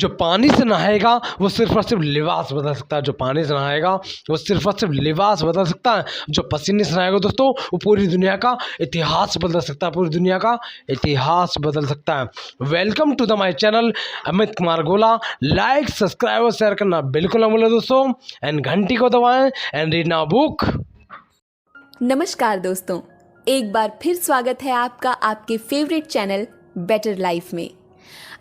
जो पानी से नहाएगा वो सिर्फ और सिर्फ लिबास बदल सकता है। जो पानी से नहाएगा वो सिर्फ और सिर्फ लिबास बदल सकता है। जो पसीने से नहाएगा दोस्तों वो पूरी दुनिया का इतिहास बदल सकता है, पूरी दुनिया का इतिहास बदल सकता है। Welcome to the my channel Amit Kumar Gola. Like, subscribe और शेयर करना बिल्कुल न भूलें दोस्तों, एंड घंटी को दबाएं एंड रीड नाउ बुक। नमस्कार दोस्तों, एक बार फिर स्वागत है आपका आपके फेवरेट चैनल बेटर लाइफ में।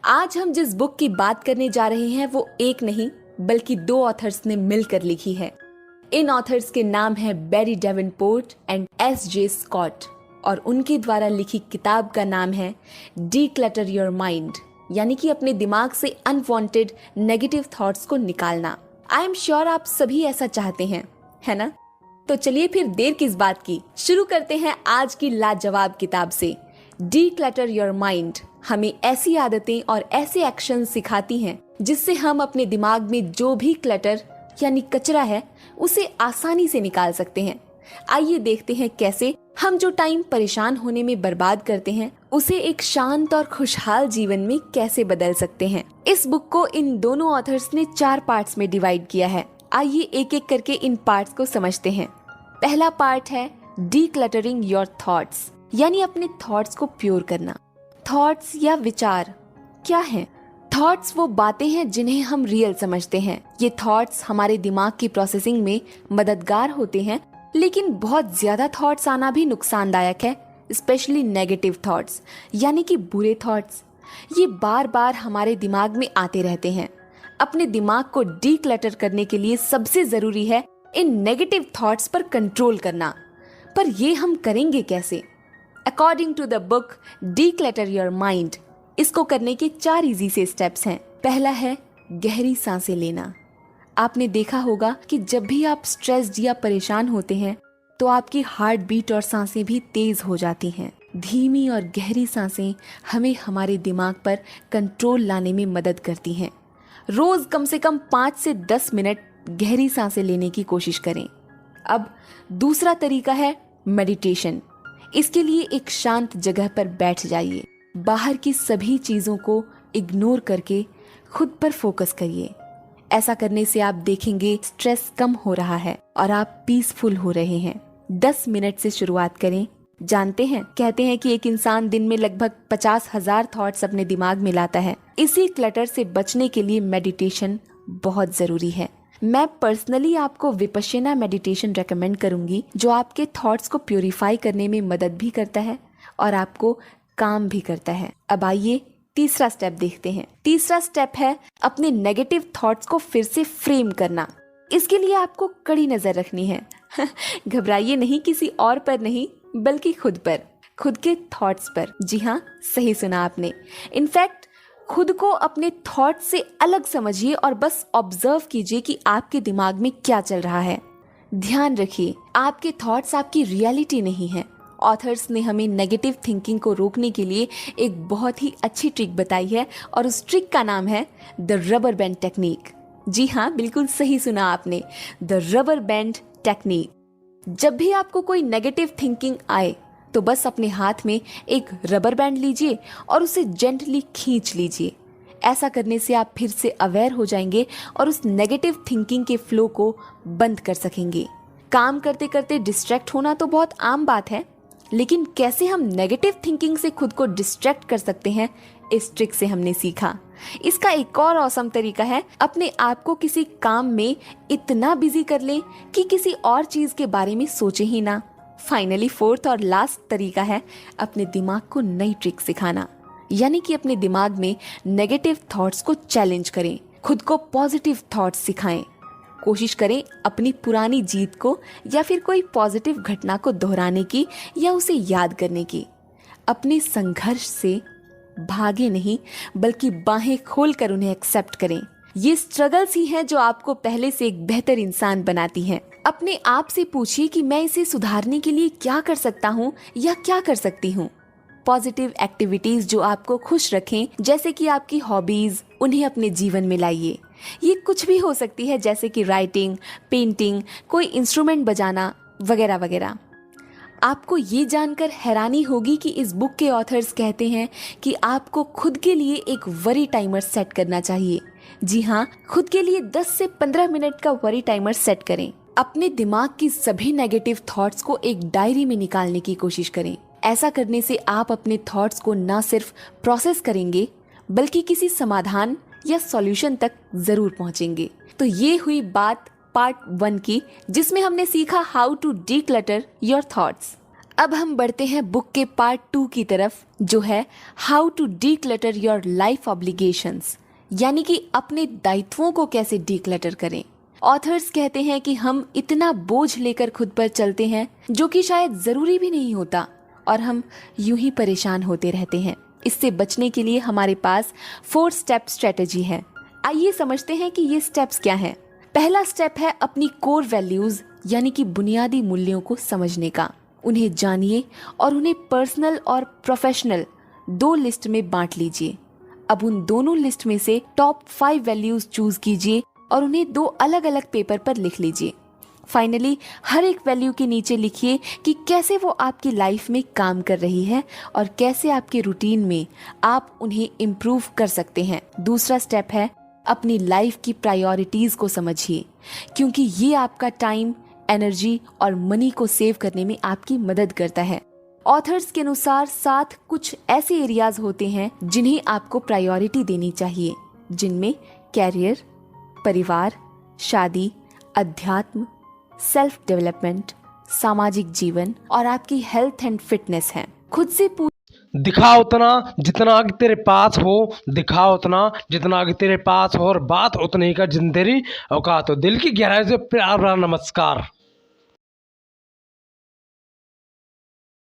आज हम जिस बुक की बात करने जा रहे हैं वो एक नहीं बल्कि दो ऑथर्स ने मिलकर लिखी है। इन ऑथर्स के नाम है बैरी डेवनपोर्ट एंड S.J. स्कॉट और उनके द्वारा लिखी किताब का नाम है डीक्लटर योर माइंड, यानी कि अपने दिमाग से अनवांटेड नेगेटिव थॉट्स को निकालना। आई एम श्योर आप सभी ऐसा चाहते हैं, है ना? तो चलिए फिर देर किस बात की, शुरू करते हैं आज की लाजवाब किताब से। डीक्लटर योर माइंड हमें ऐसी आदतें और ऐसे एक्शन सिखाती हैं जिससे हम अपने दिमाग में जो भी क्लटर यानी कचरा है उसे आसानी से निकाल सकते हैं। आइए देखते हैं कैसे हम जो टाइम परेशान होने में बर्बाद करते हैं उसे एक शांत और खुशहाल जीवन में कैसे बदल सकते हैं। इस बुक को इन दोनों ऑथर्स ने 4 पार्ट्स में डिवाइड किया है। आइए एक एक करके इन पार्ट्स को समझते हैं। पहला पार्ट है डीक्लटरिंग योर थॉट्स, यानी अपने थॉट्स को प्योर करना। थॉट्स या विचार क्या हैं? थॉट्स वो बातें हैं जिन्हें हम रियल समझते हैं। ये थॉट्स हमारे दिमाग की प्रोसेसिंग में मददगार होते हैं, लेकिन बहुत ज्यादा थॉट्स आना भी नुकसानदायक है, स्पेशली नेगेटिव थॉट्स यानी कि बुरे थॉट्स। ये बार बार हमारे दिमाग में आते रहते हैं। अपने दिमाग को डीक्लटर करने के लिए सबसे जरूरी है इन नेगेटिव थॉट्स पर कंट्रोल करना। पर ये हम करेंगे कैसे? According to the book declutter your mind, इसको करने के 4 इजी से स्टेप्स हैं। पहला है गहरी सांसें लेना। आपने देखा होगा कि जब भी आप स्ट्रेस्ड या परेशान होते हैं तो आपकी हार्ट बीट और सांसें भी तेज हो जाती हैं। धीमी और गहरी सांसें हमें हमारे दिमाग पर कंट्रोल लाने में मदद करती हैं। रोज कम से कम 5 से 10 मिनट गहरी सांसें लेने की कोशिश करें। अब दूसरा तरीका है मेडिटेशन। इसके लिए एक शांत जगह पर बैठ जाइए। बाहर की सभी चीजों को इग्नोर करके खुद पर फोकस करिए। ऐसा करने से आप देखेंगे स्ट्रेस कम हो रहा है और आप पीसफुल हो रहे हैं। 10 मिनट से शुरुआत करें। जानते हैं, कहते हैं कि एक इंसान दिन में लगभग 50,000 थॉट्स अपने दिमाग में लाता है। इसी क्लटर से बचने के लिए मेडिटेशन बहुत जरूरी है। मैं पर्सनली आपको विपश्यना मेडिटेशन रेकमेंड करूंगी, जो आपके थॉट्स को प्यूरिफाई करने में मदद भी करता है और आपको काम भी करता है। अब आइए तीसरा स्टेप देखते हैं। तीसरा स्टेप है अपने नेगेटिव थॉट्स को फिर से फ्रेम करना। इसके लिए आपको कड़ी नजर रखनी है। घबराइए नहीं, किसी और पर नहीं बल्कि खुद पर, खुद के थॉट्स पर। जी हाँ, सही सुना आपने। इनफैक्ट खुद को अपने थॉट से अलग समझिए और बस ऑब्जर्व कीजिए कि आपके दिमाग में क्या चल रहा है। ध्यान रखिए, आपके थॉट्स आपकी रियलिटी नहीं है। ऑथर्स ने हमें नेगेटिव थिंकिंग को रोकने के लिए एक बहुत ही अच्छी ट्रिक बताई है और उस ट्रिक का नाम है द रबर बैंड टेक्निक। जी हाँ, बिल्कुल सही सुना आपने, द रबर बैंड टेक्निक। जब भी आपको कोई नेगेटिव थिंकिंग आए तो बस अपने हाथ में एक रबर बैंड लीजिए और उसे जेंटली खींच लीजिए। ऐसा करने से आप फिर से अवेयर हो जाएंगे और उस नेगेटिव थिंकिंग के फ्लो को बंद कर सकेंगे। काम करते करते डिस्ट्रैक्ट होना तो बहुत आम बात है, लेकिन कैसे हम नेगेटिव थिंकिंग से खुद को डिस्ट्रैक्ट कर सकते हैं, इस ट्रिक से हमने सीखा। इसका एक और औसम तरीका है, अपने आप को किसी काम में इतना बिजी कर लें कि किसी और चीज के बारे में सोचे ही ना। फाइनली फोर्थ और लास्ट तरीका है अपने दिमाग को नई ट्रिक सिखाना, यानी कि अपने दिमाग में नेगेटिव थॉट्स को चैलेंज करें, खुद को पॉजिटिव थॉट्स सिखाएं। कोशिश करें अपनी पुरानी जीत को या फिर कोई पॉजिटिव घटना को दोहराने की या उसे याद करने की। अपने संघर्ष से भागे नहीं बल्कि बाहें खोलकर उन्हें एक्सेप्ट करें। ये स्ट्रगल्स ही हैं जो आपको पहले से एक बेहतर इंसान बनाती हैं। अपने आप से पूछिए कि मैं इसे सुधारने के लिए क्या कर सकता हूँ या क्या कर सकती हूँ। पॉजिटिव एक्टिविटीज जो आपको खुश रखें, जैसे कि आपकी हॉबीज, उन्हें अपने जीवन में लाइए। ये कुछ भी हो सकती है, जैसे कि राइटिंग, पेंटिंग, कोई इंस्ट्रूमेंट बजाना वगैरह वगैरह। आपको ये जानकर हैरानी होगी कि इस बुक के ऑथर्स कहते हैं कि आपको खुद के लिए एक वरी टाइमर सेट करना चाहिए। जी हाँ, खुद के लिए 10 से 15 मिनट का वरी टाइमर सेट करें। अपने दिमाग की सभी नेगेटिव थॉट्स को एक डायरी में निकालने की कोशिश करें। ऐसा करने से आप अपने थॉट्स को न सिर्फ प्रोसेस करेंगे बल्कि किसी समाधान या सॉल्यूशन तक जरूर पहुंचेंगे। तो ये हुई बात पार्ट 1 की, जिसमें हमने सीखा how to declutter your thoughts. अब हम बढ़ते हैं बुक के पार्ट 2 की तरफ, जो है how to declutter your life obligations, यानी कि अपने दायित्वों को कैसे डीक्लटर करें। ऑथर्स कहते हैं कि हम इतना बोझ लेकर खुद पर चलते हैं जो कि शायद जरूरी भी नहीं होता, और हम यूं ही परेशान होते रहते हैं। इससे बचने के लिए हमारे पास 4 स्टेप स्ट्रेटेजी है। आइए समझते हैं कि ये स्टेप्स क्या हैं। पहला स्टेप है अपनी कोर वैल्यूज यानी कि बुनियादी मूल्यों को समझने का। उन्हें जानिए और उन्हें पर्सनल और प्रोफेशनल 2 लिस्ट में बांट लीजिए। अब उन दोनों लिस्ट में से टॉप 5 वैल्यूज चूज कीजिए और उन्हें 2 अलग अलग पेपर पर लिख लीजिए। फाइनली हर एक वैल्यू के नीचे लिखिए कि कैसे वो आपकी लाइफ में काम कर रही है और कैसे आपके रूटीन में आप उन्हें इम्प्रूव कर सकते हैं। दूसरा स्टेप है अपनी लाइफ की प्रायोरिटीज को समझिए, क्योंकि ये आपका टाइम, एनर्जी और मनी को सेव करने में आपकी मदद करता है। ऑथर्स के अनुसार 7 कुछ ऐसे एरियाज होते हैं जिन्हें आपको प्रायोरिटी देनी चाहिए, जिनमें कैरियर, परिवार, शादी, अध्यात्म, सेल्फ डेवलपमेंट, सामाजिक जीवन और आपकी हेल्थ एंड फिटनेस है। खुद से दिखा उतना जितना कि तेरे पास हो, दिखा उतना जितना कि तेरे पास हो, और बात उतनी का जिन तेरी औकात हो। दिल की गहराई से प्यार भरा नमस्कार।